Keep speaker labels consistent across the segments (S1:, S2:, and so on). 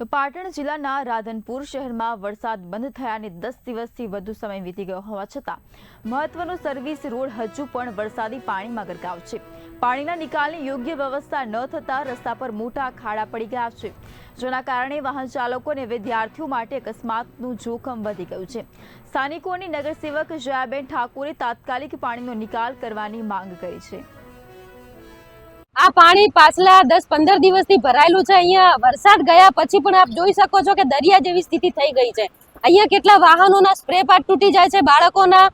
S1: તો પાટણ જિલ્લાના રાધનપુર શહેરમાં વરસાદ બંધ થયાને 10 દિવસથી વધુ સમય વીતી ગયો હોવા છતાં મહત્વનો સર્વિસ રોડ હજુ પણ વરસાદી પાણીમાં ગરકાવ છે। પાણીના નિકાલની યોગ્ય વ્યવસ્થા ન થતા રસ્તા પર મોટા ખાડા પડી ગયા છે, જેના કારણે વાહન ચાલકો અને વિદ્યાર્થીઓ માટે અકસ્માતનું જોખમ વધી ગયું છે। સ્થાનિકોની નગરસેવક જયાબેન ઠાકોરે તાત્કાલિક પાણીનો નિકાલ કરવાની માંગ કરી છે।
S2: આ પાણી પાછલા 10-15 દિવસથી ભરાયેલું છે। અહીંયા વરસાદ ગયા પછી પણ આપ જોઈ શકો છો કે દરિયા જેવી સ્થિતિ થઈ ગઈ છે। અહીંયા કેટલા વાહનોના સ્પ્રે પાર્ટ તૂટી જાય છે, બાળકોના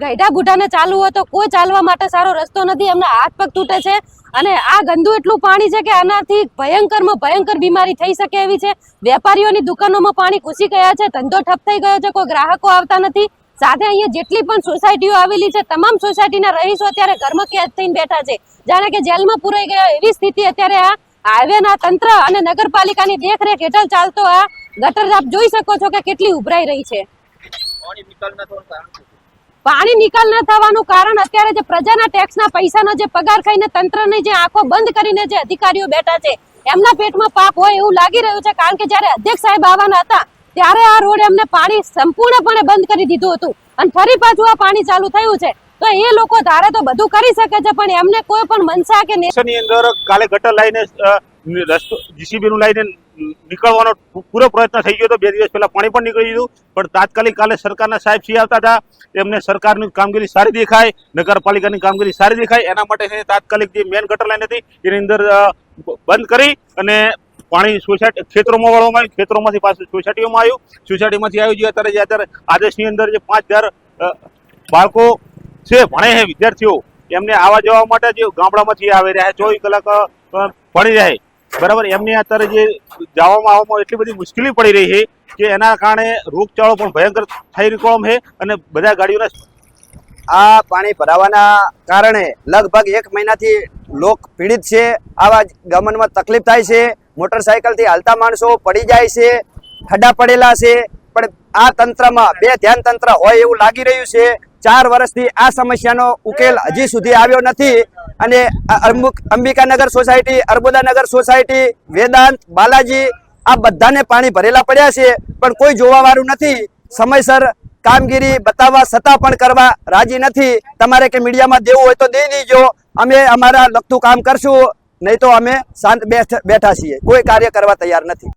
S2: ગઈઢા બુઢાને ચાલવું હોય તો કોઈ ચાલવા માટે સારો રસ્તો નથી, એમના હાથ પગ તૂટે છે અને આ ગંદુ એટલું પાણી છે કે આનાથી ભયંકરમાં ભયંકર બીમારી થઈ શકે એવી છે। વેપારીઓની દુકાનોમાં પાણી ઘૂસી ગયા છે, ધંધો ઠપ થઈ ગયો છે, કોઈ ગ્રાહકો આવતા નથી। સાથે અહીંયા જેટલી પણ સોસાયટીઓ આવેલી છે, તમામ સોસાયટીના રહીશો અત્યારે ઘરમાં કેદ થઈને બેઠા છે, જાણે કે જેલમાં પુરાઈ ગયા એવી સ્થિતિ અત્યારે આ હાઈવેના તંત્ર અને નગરપાલિકાની દેખરેખ હેઠળ ચાલતો આ ગટર આપ જોઈ શકો છો કે કેટલી ઉભરાઈ રહી છે। પાણી નિકાલ ન થવાનું કારણ અત્યારે જે પ્રજાના ટેક્સના પૈસાનો જે પગાર ખાઈને તંત્રની જે આંખો બંધ કરીને જે અધિકારીઓ બેઠા છે, એમના પેટમાં પાપ હોય એવું લાગી રહ્યું છે। કારણ કે જ્યારે અધ્યક્ષ સાહેબ આવવાના હતા ત્યારે આ રોડ એમને પાણી સંપૂર્ણપણે બંધ કરી દીધું હતું અને ફરી પાછું આ પાણી ચાલુ થયું છે। તો એ લોકો ધારે તો બધું કરી શકે છે, પણ એમને કોઈ પણ મનસા કે
S3: ની અંદર કાલે ગટર લાઈને રસ્તો જીસીબી નું લાઈને નીકળવાનો પૂરો પ્રયત્ન થઈ ગયો હતો। 2 દિવસ પહેલા પાણી પણ નીકળી ગયું, પણ તાત્કાલિક કાલે સરકારના સાહેબ શ્રી આવતા હતા, એમને સરકારની કામગીરી સારી દેખાય, નગરપાલિકાની કામગીરી સારી દેખાય, એના માટે તાત્કાલિક જે મેન ગટર લાઈન હતી એની અંદર બંધ કરી અને પાણી સોસાયટી ખેતરોમાં વાળવામાં આવ્યું, ખેતરોમાંથી પાછું સોસાયટીઓમાં આવ્યું, સોસાયટીમાંથી આવ્યું જે અત્યારે આદેશની અંદર જે 5000 બાળકો છે ભણે છે વિદ્યાર્થીઓ, એમને આવવા જવા માટે જે ગામડામાંથી આવી રહ્યા 24 કલાક ભણી રહે, બરાબર, એમને અત્યારે જે જવામાં આવવામાં એટલી બધી મુશ્કેલી પડી રહી છે કે એના કારણે રોગચાળો પણ ભયંકર થઈ રહ્યો છે અને બધા ગાડીઓના
S4: આ પાણી ભરાવાના કારણે લગભગ 1 મહિનાથી લોક પીડિત છે। આવા ગમનમાં તકલીફ થાય છે, મોટરસાયકલથી હાલતા માણસો પડી જાય છે, ખડા પડેલા છે, પણ આ તંત્રમાં ધ્યાન તંત્ર હોય એવું લાગી રહ્યું છે। 4 વર્ષથી આ સમસ્યાનો ઉકેલ હજી સુધી આવ્યો નથી અને અંબિકાનગર સોસાયટી, અર્બુદાનગર સોસાયટી, વેદાંત, બાલાજી આ બધાને પાણી ભરેલા પડ્યા છે, પણ કોઈ જોવા વાળું નથી। સમયસર કામગીરી બતાવવા છતાં પણ કરવા રાજી નથી। તમારે કે મીડિયામાં દેવું હોય તો દઈ દીજો, અમે અમારા લગતું કામ કરશું, નહીં તો અમે શાંત બેઠા છીએ, કોઈ કાર્ય કરવા તૈયાર નથી।